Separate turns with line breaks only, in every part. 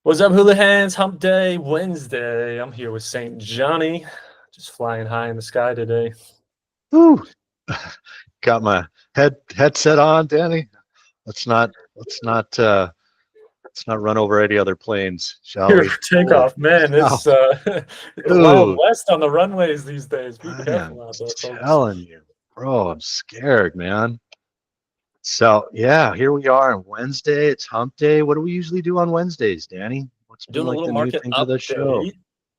What's up, Hulahans? Hump Day Wednesday. I'm here with St. Johnny, just flying high in the sky today.
Whew. Got my headset on, Danny. Let's not run over any other planes, shall
Here
we?
for
Holy
takeoff, man.
cow.
It's the Wild
Dude,
West on the runways these days. Be
I
careful
am
out there, folks.
telling you, bro, I'm scared, man. So yeah, here we are on Wednesday. It's hump day. What do we usually do on Wednesdays, Danny? What's been
Doing a
like
little
the new
market
thing to the show?
update.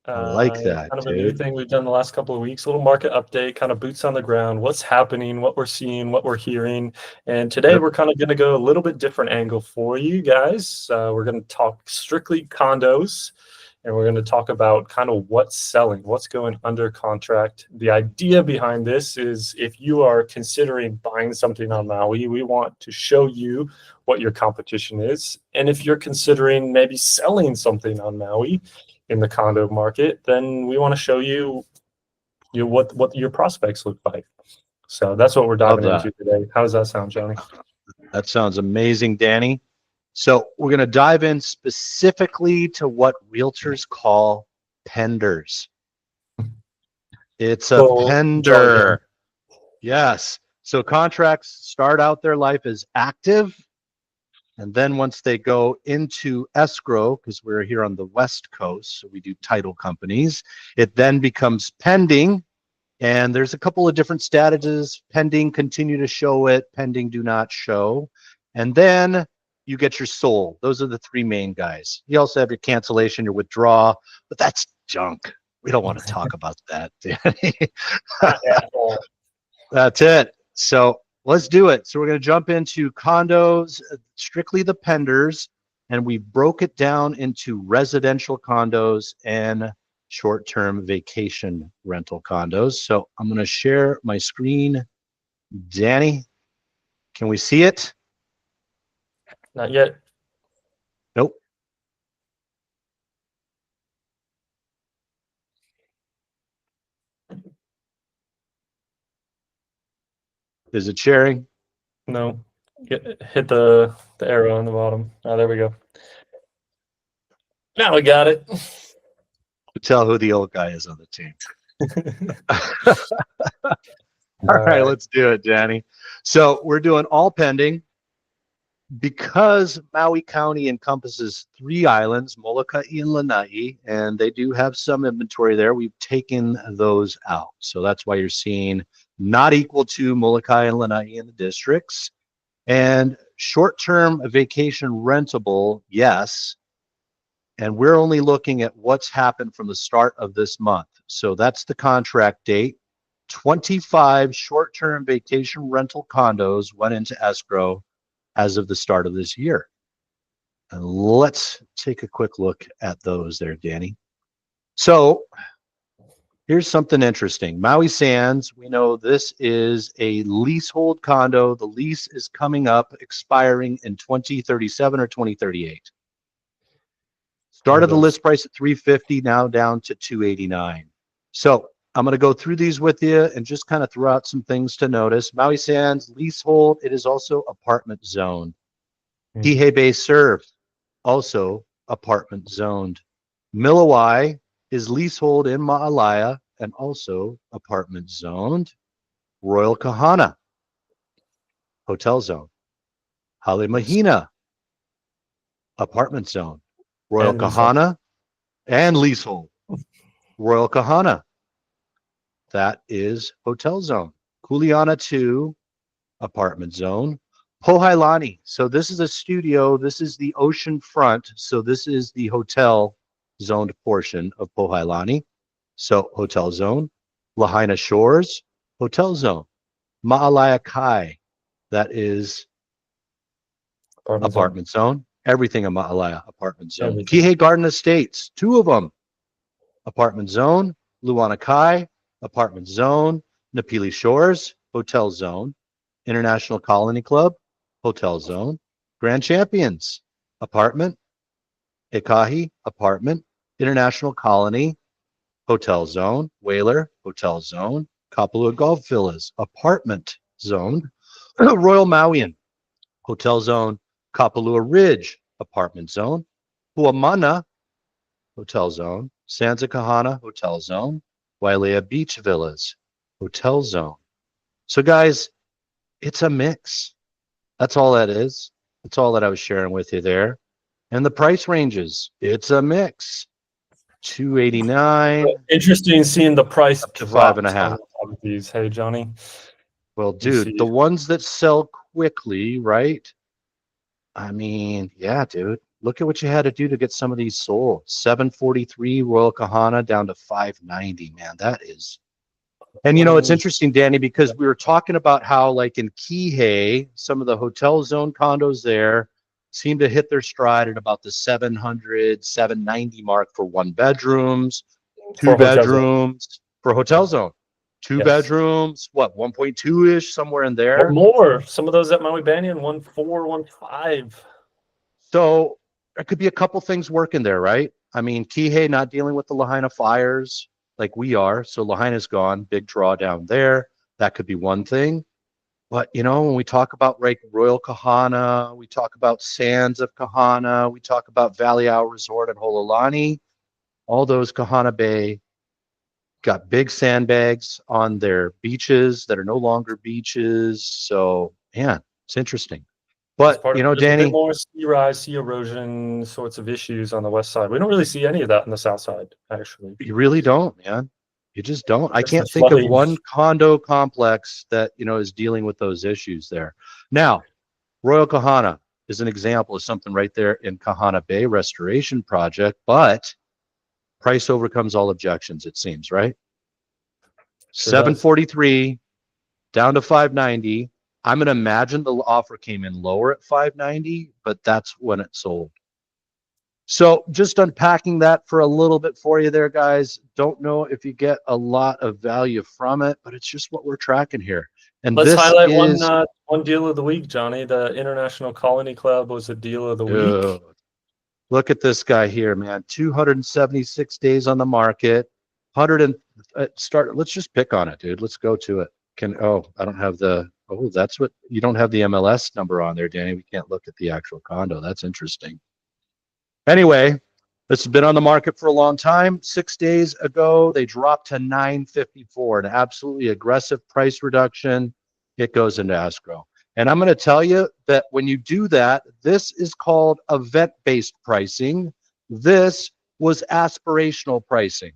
I like that,
Kind of a new
dude.
thing we've done the last couple of weeks. A little market update, kind of boots on the ground, what's happening, what we're seeing, what we're hearing. And today
Yep.
we're kind of going to go a little bit different angle for you guys. We're going to talk strictly condos. And we're going to talk about kind of what's selling, what's going under contract. The idea behind this is if you are considering buying something on Maui, we want to show you what your competition is. And if you're considering maybe selling something on Maui in the condo market, then we want to show you, what your prospects look like. So that's what we're
Love
diving
that.
into today. How does that sound, Johnny?
That sounds amazing, Danny. So we're going to dive in specifically to what realtors call penders. It's a
Full jargon.
pender. Yes. So contracts start out their life as active. And then once they go into escrow, because we're here on the West Coast, so we do title companies, it then becomes pending. And there's a couple of different statuses: pending, continue to show it; pending, do not show. And then you get your sold. Those are the three main guys. You also have your cancellation, your withdraw, but that's junk. We don't want to talk about that, Danny.
Not at all.
That's it. So let's do it. So we're going to jump into condos, strictly the penders, and we broke it down into residential condos and short-term vacation rental condos. So I'm going to share my screen. Danny, can we see it?
Not yet.
Nope. Is it sharing?
No. Hit the arrow on the bottom. Oh, there we go. Now we got it.
Tell who the old guy is on the team. All
All
right,
right.
let's do it, Danny. So we're doing all pending. Because Maui County encompasses three islands, Molokai and Lanai, and they do have some inventory there, we've taken those out. So that's why you're seeing not equal to Molokai and Lanai in the districts. And short-term vacation rentable, yes. And we're only looking at what's happened from the start of this month. So that's the contract date. 25 short-term vacation rental condos went into escrow as of the start of this year. And let's take a quick look at those there, Danny. So here's something interesting. Maui Sands, we know this is a leasehold condo. The lease is coming up, expiring in 2037 or 2038. Started the list price at $350, now down to $289. So I'm going to go through these with you and just kind of throw out some things to notice. Maui Sands, leasehold. It is also apartment zoned. Kihei Bay served, also apartment zoned. Milawai is leasehold in Ma'alaya and also apartment zoned. Royal Kahana, hotel zone. Halimahina, apartment zone. Royal
And leasehold.
Kahana and leasehold. Royal Kahana, that is hotel zone. Kuleana 2, apartment zone. Pohailani, so this is a studio. This is the ocean front. So this is the hotel zoned portion of Pohailani. So hotel zone. Lahaina Shores, hotel zone. Ma'alaya Kai, that is apartment zone. Everything in Ma'alaya, apartment zone.
Everything.
Kihei Garden Estates, 2 of them. Apartment zone. Luana Kai, apartment zone. Napili Shores, hotel zone. International Colony Club, hotel zone. Grand Champions, apartment. Ekahi, apartment. International Colony, hotel zone. Whaler, hotel zone. Kapalua Golf Villas, apartment zone. Royal Mauian, hotel zone. Kapalua Ridge, apartment zone. Huamana Hotel Zone, Sanza Kahana Hotel Zone, Wailea Beach Villas Hotel Zone. So guys, it's a mix. That's all that is. That's all that I was sharing with you there. And the price ranges, it's a mix. 289
Interesting seeing the price
up to five and a
drops on
half.
all of these. Hey, Johnny,
Well,
you
dude,
see,
the ones that sell quickly, right? I mean, yeah, dude. Look at what you had to do to get some of these sold. 743 Royal Kahana down to 590, man. That is. And you know, it's interesting, Danny, because we were talking about how, like in Kihei, some of the hotel zone condos there seem to hit their stride at about the 700, 790 mark for one bedrooms, two
for hotel zone.
bedrooms for hotel zone, two
Yes.
bedrooms, what, 1.2 ish, somewhere in
Or
there.
more. Some of those at Maui Banyan, 1.4, 1.5.
So there could be a couple things working there, right? I mean, Kihei not dealing with the Lahaina fires like we are. So Lahaina's gone, big drawdown there. That could be one thing. But you know, when we talk about like Royal Kahana, we talk about Sands of Kahana, we talk about Valley Isle Resort at Hololani, all those Kahana Bay got big sandbags on their beaches that are no longer beaches. So yeah, it's interesting.
As
But
part
you
of
know,
there's a bit
Danny,
more sea rise, sea erosion sorts of issues on the west side. We don't really see any of that on the south side, actually.
you really don't, man. You just don't. I
Just the
can't think of
flooding.
one condo complex that, you know, is dealing with those issues there. Now, Royal Kahana is an example of something right there in Kahana Bay Restoration Project, but price overcomes all objections, it seems, right?
Sure does.
743 down to 590. I'm going to imagine the offer came in lower at 590, but that's when it sold. So just unpacking that for a little bit for you there, guys. Don't know if you get a lot of value from it, but it's just what we're tracking here. And
Let's
this
highlight
is,
one deal of the week, Johnny. The International Colony Club was a deal of the week.
dude, look at this guy here, man. 276 days on the market. 100 and start. Let's just pick on it, dude. Let's go to it. I don't have the, oh, that's what, you don't have the MLS number on there, Danny. We can't look at the actual condo. That's interesting. Anyway, this has been on the market for a long time. 6 days ago, they dropped to 954, an absolutely aggressive price reduction. It goes into escrow. And I'm going to tell you that when you do that, this is called event-based pricing. This was aspirational pricing.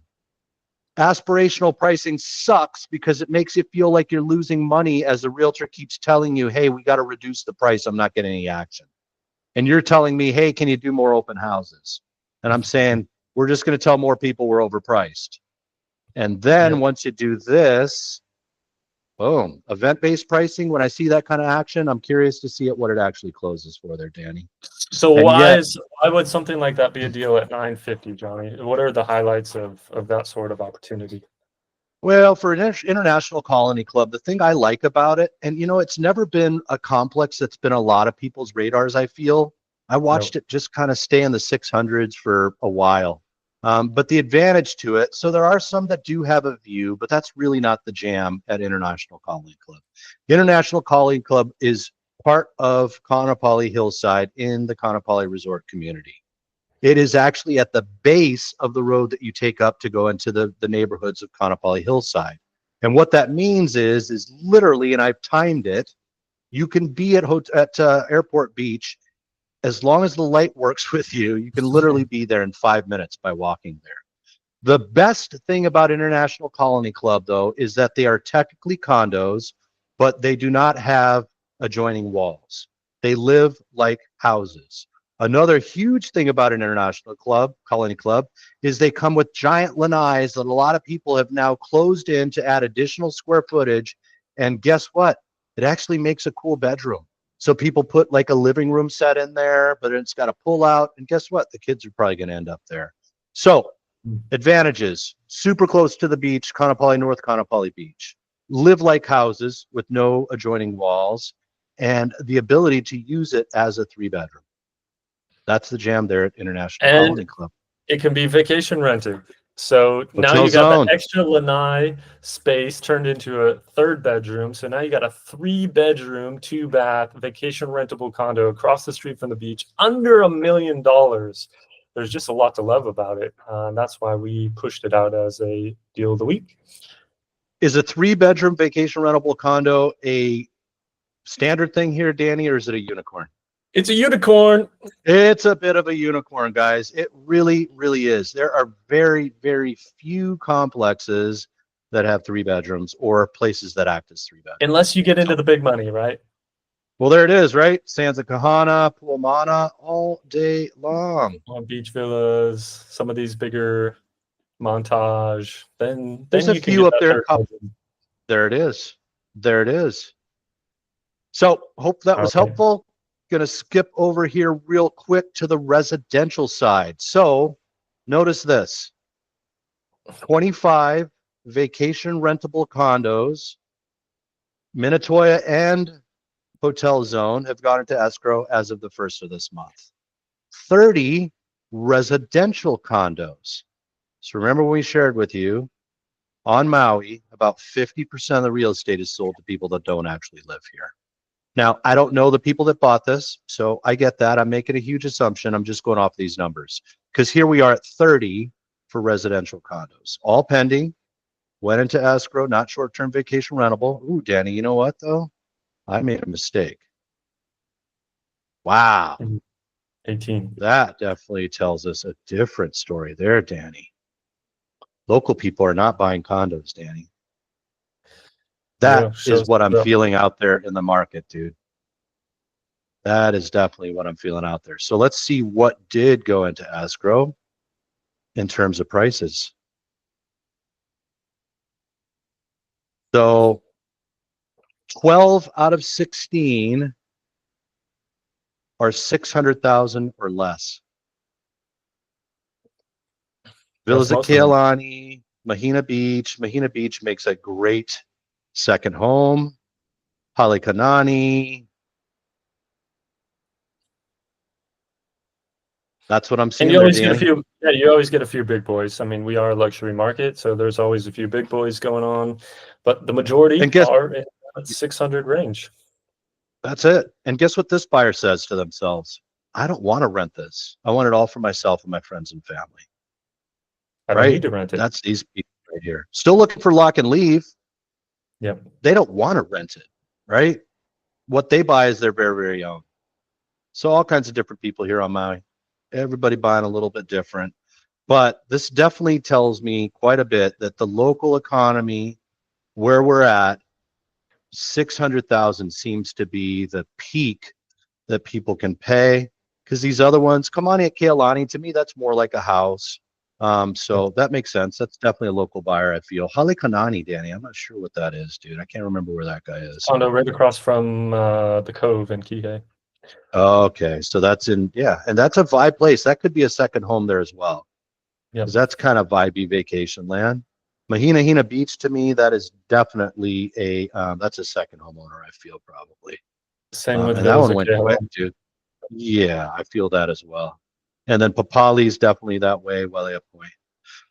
Aspirational pricing sucks because it makes you feel like you're losing money as the realtor keeps telling you, hey, we got to reduce the price. I'm not getting any action. And you're telling me, hey, can you do more open houses? And I'm saying, we're just going to tell more people we're overpriced. And then
Yep.
once you do this, boom, event-based pricing. When I see that kind of action, I'm curious to see what it actually closes for there, Danny.
So
And yet,
why would something like that be a deal at 950, Johnny? What are the highlights of that sort of opportunity?
well, for an international colony club, the thing I like about it, and you know, it's never been a complex that's been a lot of people's radars, I feel. I
No.
watched it just kind of stay in the 600s for a while. But the advantage to it, so there are some that do have a view, but that's really not the jam at International Colony Club. The International Colony Club is part of Kaanapali Hillside in the Kaanapali Resort community. It is actually at the base of the road that you take up to go into the neighborhoods of Kaanapali Hillside. And what that means is literally, and I've timed it, you can be at Airport Beach as long as the light works with you. You can literally be there in 5 minutes by walking there. The best thing about International Colony Club, though, is that they are technically condos, but they do not have adjoining walls. They live like houses. Another huge thing about an international club, Colony Club, is they come with giant lanais that a lot of people have now closed in to add additional square footage. And guess what? It actually makes a cool bedroom. So people put like a living room set in there, but it's got a pull out. And guess what? The kids are probably going to end up there. So advantages: super close to the beach, Kaanapali North Kaanapali Beach. Live like houses with no adjoining walls, and the ability to use it as a 3 bedroom. That's the jam there at International
And
Colony Club.
it can be vacation rented. So now
Hotel
you got that
zone.
extra lanai space turned into a third bedroom. So now you got a 3 bedroom, 2 bath vacation rentable condo across the street from the beach under $1 million. there's just a lot to love about it. And that's why we pushed it out as a deal of the week.
Is a 3-bedroom vacation rentable condo a standard thing here, Danny, or is it a unicorn?
It's a unicorn.
It's a bit of a unicorn, guys. It really, really is. There are very, very few complexes that have 3 bedrooms or places that act as 3 bedrooms.
Unless you get into the big money, right?
Well, there it is, right? Sands of Kahana, Puamana, all day long.
On beach villas, some of these bigger Montage. Then
There's a
you can
few
get
up
that
there.
third bedroom.
There it is. There it is. So hope that was
All right.
helpful. Going to skip over here real quick to the residential side. So notice this. 25 vacation rentable condos, Minatoya and Hotel Zone have gone into escrow as of the 1st of this month. 30 residential condos. So remember when we shared with you on Maui, about 50% of the real estate is sold to people that don't actually live here. Now, I don't know the people that bought this, so I get that. I'm making a huge assumption. I'm just going off these numbers because here we are at 30 for residential condos, all pending, went into escrow, not short-term vacation rentable. Ooh, Danny, you know what though? I made a mistake. Wow.
18.
That definitely tells us a different story there, Danny. Local people are not buying condos, Danny. That is what I'm feeling out there in the market, dude. That is definitely what I'm feeling out there. So let's see what did go into escrow in terms of prices. So 12 out of 16 are 600,000 or less. Villas at Kealani, Mahina Beach. Mahina Beach makes a great second home. Halekanani. That's what I'm seeing.
And you always get a few. Yeah, you always get a few big boys. I mean, we are a luxury market, so there's always a few big boys going on, but the majority are in the 600 range.
That's it. And guess what this buyer says to themselves? I don't want to rent this. I want it all for myself and my friends and family.
I don't need to rent it.
That's these people right here. Still looking for lock and leave.
Yep.
They don't want to rent it, right? What they buy is their very, very own. So all kinds of different people here on Maui. Everybody buying a little bit different. But this definitely tells me quite a bit that the local economy, where we're at, 600,000 seems to be the peak that people can pay. Because these other ones, Kamani at Kealani, to me, that's more like a house. So that makes sense. That's definitely a local buyer, I feel. Halekanani, Danny, I'm not sure what that is, dude. I can't remember where that guy is.
Condo right across from the Cove in Kihei.
Okay, so that's in, yeah, and that's a vibe place. That could be a second home there as well. Yeah, because that's kind of vibey vacation land. Mahina Hina Beach, to me, that is definitely a that's a second homeowner, I feel, probably.
Same with
and that one went quick, dude. Yeah, I feel that as well. And then Papali's definitely that way, Welea Point.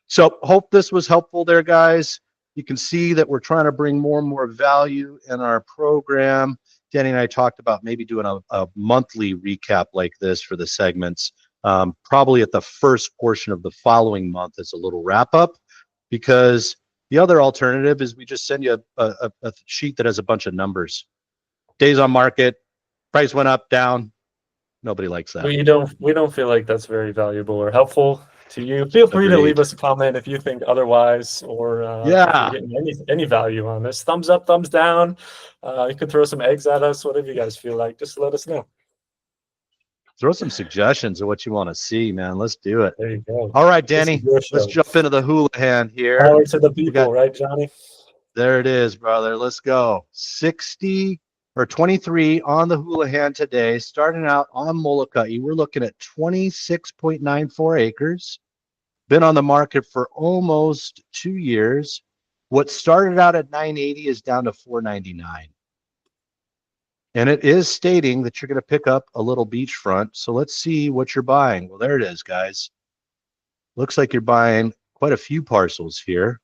So hope this was helpful there, guys. You can see that we're trying to bring more and more value in our program. Danny and I talked about maybe doing a monthly recap like this for the segments, probably at the first portion of the following month as a little wrap up, because the other alternative is we just send you a sheet that has a bunch of numbers. Days on market, price went up, down. Nobody likes that.
We don't feel like that's very valuable or helpful to you. Feel free to leave us a comment if you think otherwise, or if you're getting any value on this. Thumbs up, thumbs down. You can throw some eggs at us, whatever you guys feel like. Just let us know.
Throw some suggestions of what you want to see, man. Let's do it.
There you go.
All right, Danny, let's jump into the Hulahan here.
Power to the people, right, Johnny?
There it is, brother. Let's go. 23 on the Hulahan today, starting out on Molokai. We're looking at 26.94 acres. Been on the market for almost 2 years. What started out at $980 is down to $499. And it is stating that you're going to pick up a little beachfront. So let's see what you're buying. Well, there it is, guys. Looks like you're buying quite a few parcels here.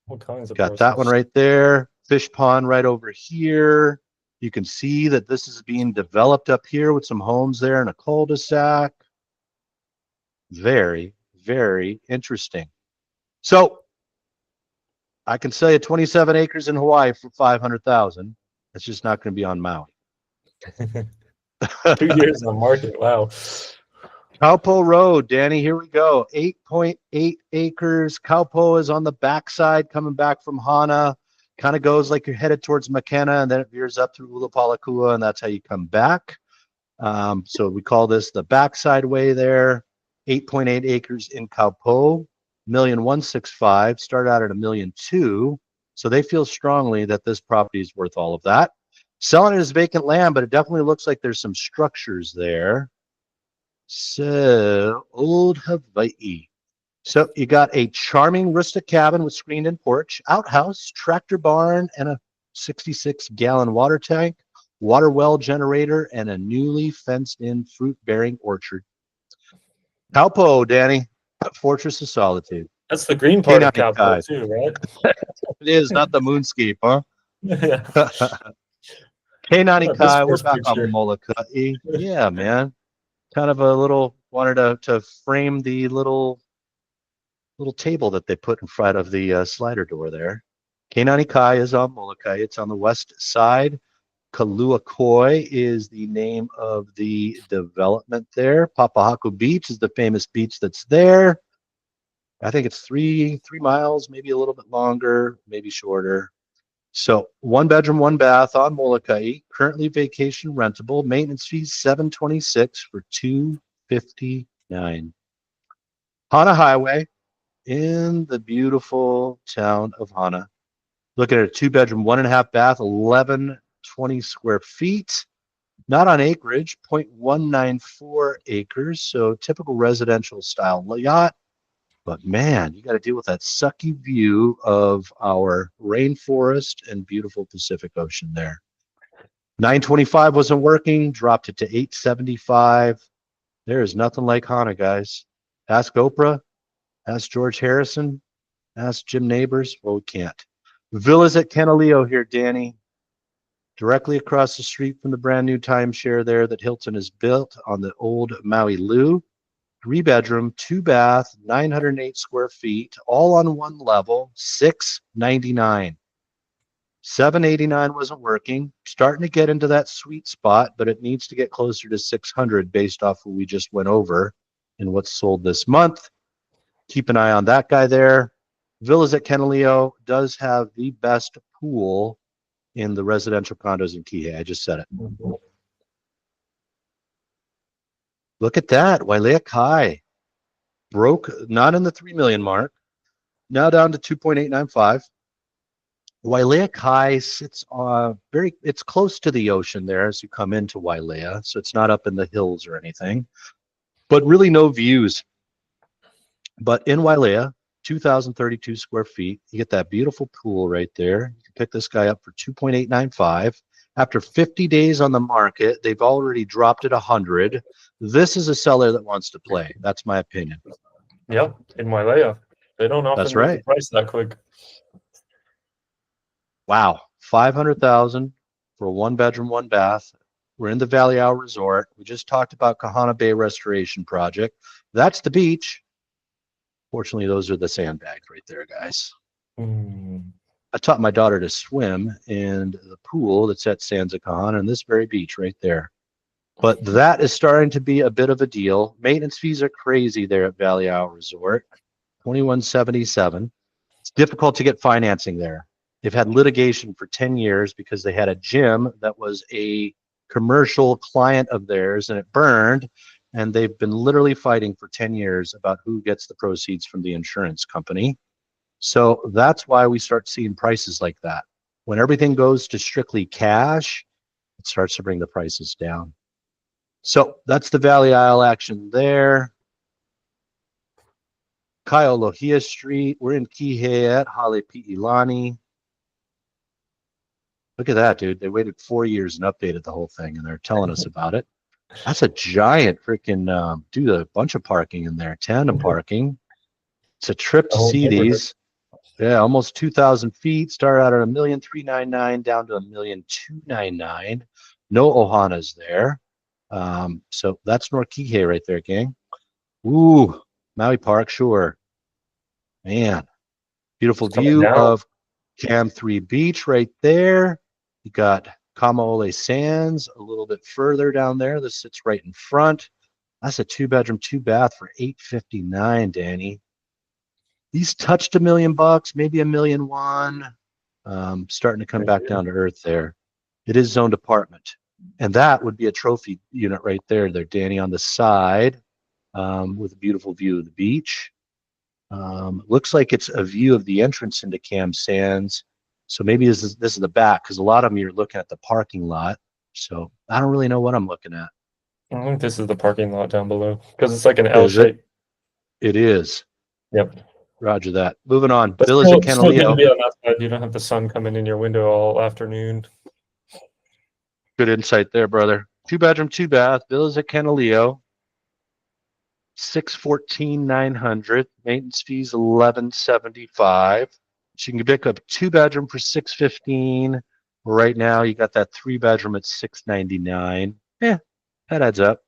All kinds of
parcels. That one right there. Fish pond right over here. You can see that this is being developed up here with some homes there and a cul-de-sac. Very, very interesting. So I can sell you 27 acres in Hawaii for 500,000. It's just not going to be on Maui.
2 years on market. Wow.
Kaupo Road, Danny, here we go. 8.8 acres. Kaupo is on the backside coming back from Hana. Kind of goes like you're headed towards McKenna, and then it veers up through Ulapalakua, and that's how you come back. So we call this the backside way there. 8.8 acres in Kaupo, 1,165,000, start out at 1,200,000. So they feel strongly that this property is worth all of that. Selling it as vacant land, but it definitely looks like there's some structures there. So, old Hawaii. So you got a charming rustic cabin with screened-in porch, outhouse, tractor barn, and a 66-gallon water tank, water well generator, and a newly fenced-in fruit-bearing orchard. Kaupo, Danny, Fortress of Solitude.
That's the green part of
Kenai
Cowboy
Kai.
too, right?
It is not the moonscape, huh?
Yeah.
Kenai
Oh, this
Kai, we're
first
back on
picture.
Molokai. Yeah, man. Kind of a little, wanted to frame the little table that they put in front of the slider door there. Kainani Kai is on Molokai. It's on the west side. Kaluakoi is the name of the development there. Papahaku Beach is the famous beach that's there. I think it's three miles, maybe a little bit longer, maybe shorter. So 1 bedroom, 1 bath on Molokai. Currently vacation rentable. Maintenance fees $726 for $259. Hana Highway in the beautiful town of Hana. Looking at a 2 bedroom, 1.5 bath, 1120 square feet. Not on acreage, 0.194 acres. So typical residential style yacht. But man, you got to deal with that sucky view of our rainforest and beautiful Pacific Ocean there. 925 wasn't working, dropped it to 875. There is nothing like Hana, guys. Ask Oprah, ask George Harrison, ask Jim Neighbors. Well, we can't. Villas at Canaleo here, Danny. Directly across the street from the brand new timeshare there that Hilton has built on the old Maui Lu. 3 bedroom, 2 bath, 908 square feet, all on one level, $699. $789 wasn't working. Starting to get into that sweet spot, but it needs to get closer to 600 based off what we just went over and what's sold this month. Keep an eye on that guy there. Villas at Canaleo does have the best pool in the residential condos in Kihei. I just said it. Look at that. Wailea Kai broke, not in the 3 million mark, now down to 2.895. Wailea Kai sits it's close to the ocean there as you come into Wailea, so it's not up in the hills or anything, but really no views. But in Wailea, 2,032 square feet, you get that beautiful pool right there. You can pick this guy up for 2.895. After 50 days on the market, they've already dropped it 100. This is a seller that wants to play. That's my opinion.
Yep, in Wailea. They don't often
That's
move
right.
the price that quick.
Wow, 500,000 for a 1 bedroom, 1 bath. We're in the Valley Isle Resort. We just talked about Kahana Bay Restoration Project. That's the beach. Fortunately, those are the sandbags right there, guys. I taught my daughter to swim in the pool that's at Sanza Kahana and this very beach right there. But that is starting to be a bit of a deal. Maintenance fees are crazy there at Valley Isle Resort, $2,177. It's difficult to get financing there. They've had litigation for 10 years because they had a gym that was a commercial client of theirs and it burned. And they've been literally fighting for 10 years about who gets the proceeds from the insurance company. So that's why we start seeing prices like that. When everything goes to strictly cash, it starts to bring the prices down. So that's the Valley Isle action there. Kaialohia Street. We're in Kihei at Halepi'ilani. Look at that, dude. They waited 4 years and updated the whole thing, and they're telling us about it. That's a giant freaking, dude, a bunch of parking in there, tandem parking. It's a trip to see these. Yeah, almost 2,000 feet. Start out at 1,399,000 down to 1,299,000. No Ohanas there. So that's North Kihei right there, gang. Ooh, Maui Park, sure. Man, beautiful
It's coming
view
down.
of Cam 3 Beach right there. You got Kamaole Sands a little bit further down there. This sits right in front. That's a 2-bedroom, 2-bath for $859, Danny. These touched $1 million, maybe $1,000,001. Starting to come back down to earth there. It is zoned apartment. And that would be a trophy unit right there, Danny, on the side, with a beautiful view of the beach. Looks like it's a view of the entrance into Cam Sands. So maybe this is the back, because a lot of them you're looking at the parking lot. So I don't really know what I'm looking at.
I think this is the parking lot down below because it's like an L
Is it?
shape.
It is.
Yep.
Roger that. Moving on.
But
Villas at
still good to
Canaleo.
be on that side. You don't have the sun coming in your window all afternoon.
Good insight there, brother. 2-bedroom, 2-bath. Villas at Canaleo. 614,900. Maintenance fees 1175. So you can pick up 2-bedroom for 615. Right now, you got that 3-bedroom at 699. Yeah, that adds up.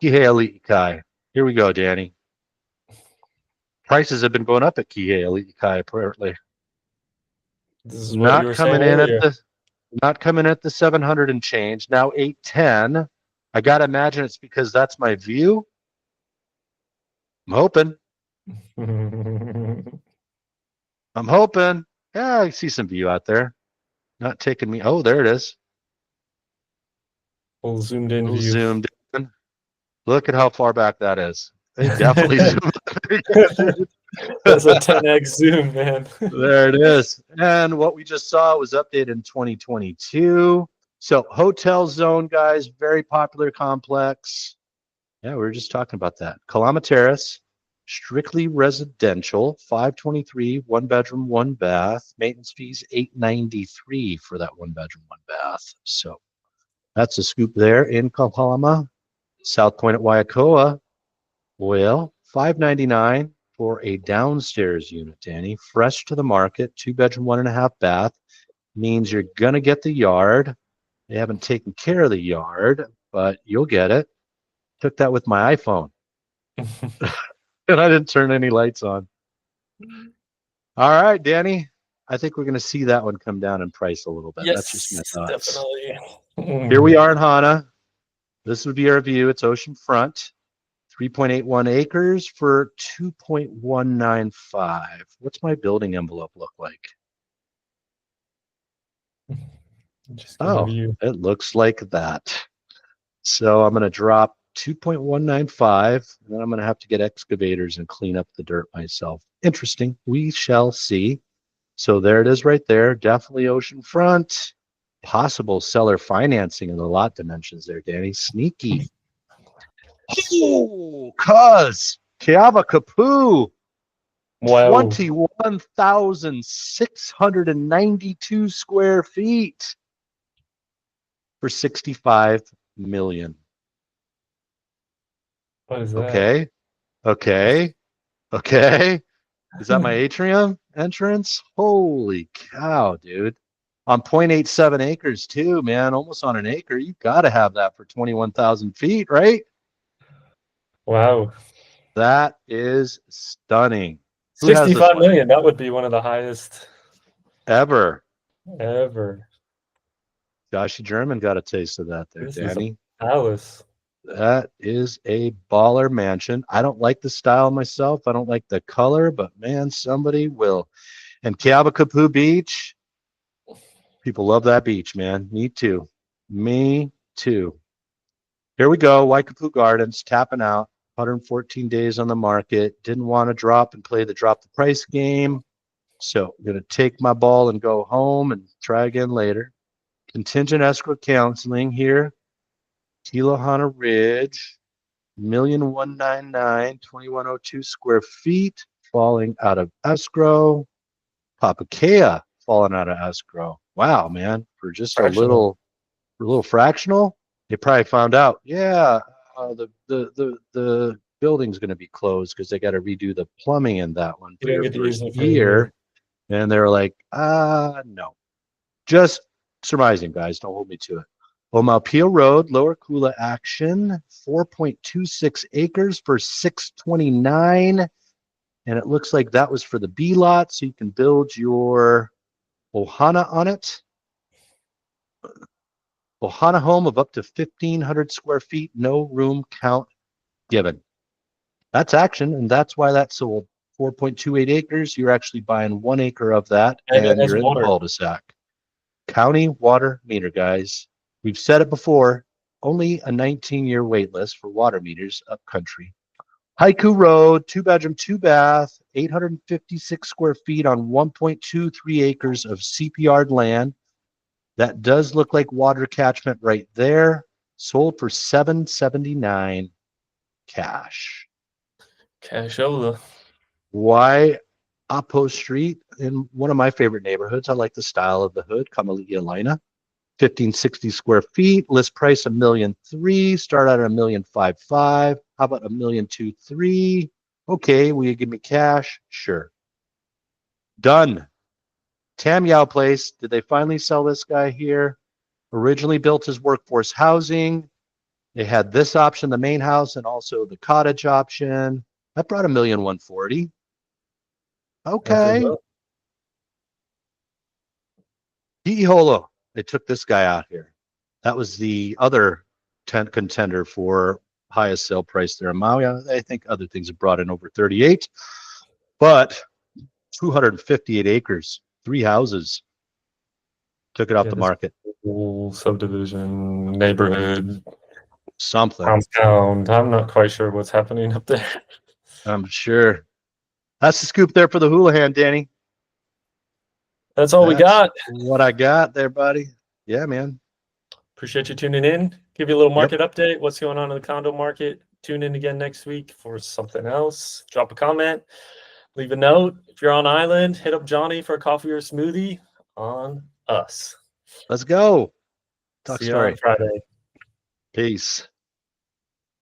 Kihei Elite Kai. Here we go, Danny. Prices have been going up at Kihei Elite Kai, apparently.
This is what you were saying earlier.
Not coming at the 700 and change. Now 810. I gotta imagine it's because that's my view. I'm hoping. I'm hoping. Yeah, I see some view out there. Not taking me. Oh, there it is.
Full zoomed in
Little
view.
zoomed in. Look at how far back that is. They definitely zoomed.
That's a 10x zoom, man.
There it is. And what we just saw was updated in 2022. So hotel zone, guys, very popular complex. Yeah, we were just talking about that. Kalama Terrace, strictly residential, 523, 1-bedroom, 1-bath. Maintenance fees $893 for that 1-bedroom, 1-bath. So that's a scoop there in Kalama. South Point at Waiakoa, well, $599 for a downstairs unit, Danny. Fresh to the market, 2-bedroom, 1.5-bath. Means you're gonna get the yard. They haven't taken care of the yard, but you'll get it. Took that with my iPhone, and I didn't turn any lights on. All right, Danny. I think we're gonna see that one come down in price a little bit. That's just my
Yes,
thoughts.
definitely.
Here we are in Hana. This would be our view. It's oceanfront. 3.81 acres for 2.195. What's my building envelope look like?
Just get a
Oh,
view.
it looks like that. So I'm going to drop 2.195, and then I'm going to have to get excavators and clean up the dirt myself. Interesting. We shall see. So there it is right there. Definitely oceanfront. Possible seller financing in the lot dimensions there, Danny. Sneaky. Oh, cuz Kiava Kapu,
Wow.
21,692 square feet for 65 million.
What is that?
Okay. Okay. Okay. Is that my atrium entrance? Holy cow, dude. On 0.87 acres too, man. Almost on an acre. You got to have that for 21,000 feet, right?
Wow.
That is stunning. Who has this
65
one?
million. That would be one of the highest
Ever.
ever.
Joshy German got a taste of that there,
This is a
Danny.
palace.
That is a baller mansion. I don't like the style myself. I don't like the color, but man, somebody will. And Kiabacapu Beach, people love that beach, man. Me too. Me too. Here we go. Waikapu Gardens tapping out. 114 days on the market. Didn't want to drop and play the drop the price game. So I'm going to take my ball and go home and try again later. Contingent escrow counseling here. Hulahan Ridge, 1,199,000, 2,102 square feet, falling out of escrow. Papakea falling out of escrow. Wow, man, for just
Fractional.
a little fractional. They probably found out, yeah, the building's going to be closed because they got to redo the plumbing in that one
You
for
didn't
your
get to use
first
it for a
year.
year.
And they were like, no. Just surmising, guys. Don't hold me to it. Omaupia Road, Lower Kula action, 4.26 acres for 629. And it looks like that was for the B lot, so you can build your ohana on it. Ohana home of up to 1,500 square feet, no room count given. That's action, and that's why that sold. 4.28 acres. You're actually buying 1 acre of that,
And it
and
has
you're in the
water.
cul-de-sac. County water meter, guys. We've said it before. Only a 19-year wait list for water meters up country. Haiku Road, 2-bedroom, 2-bath, 856 square feet on 1.23 acres of CPR land. That does look like water catchment right there. Sold for $779 cash.
Cashola.
Why Apo Street in one of my favorite neighborhoods? I like the style of the hood, Kamali'ilina. 1,560 square feet. List price $1.3 million. Start out at $1.55 million. How about $1.23 million? Okay, will you give me cash? Sure. Done. Tam Yao Place. Did they finally sell this guy here? Originally built as workforce housing. They had this option, the main house, and also the cottage option. That brought $1.14 million. Okay. Hiholo. They took this guy out here. That was the other contender for highest sale price there in Maui. I think other things have brought in over 38, but 258 acres, 3 houses. Took it off the market.
Whole subdivision, neighborhood,
Something.
compound. I'm not quite sure what's happening up there.
I'm sure. That's the scoop there for the Hulahan, Danny.
That's all we got.
What I got there, buddy. Yeah, man.
Appreciate you tuning in. Give you a little market update. What's going on in the condo market? Tune in again next week for something else. Drop a comment. Leave a note. If you're on island, hit up Johnny for a coffee or a smoothie on us.
Let's go.
See you on Friday.
Peace.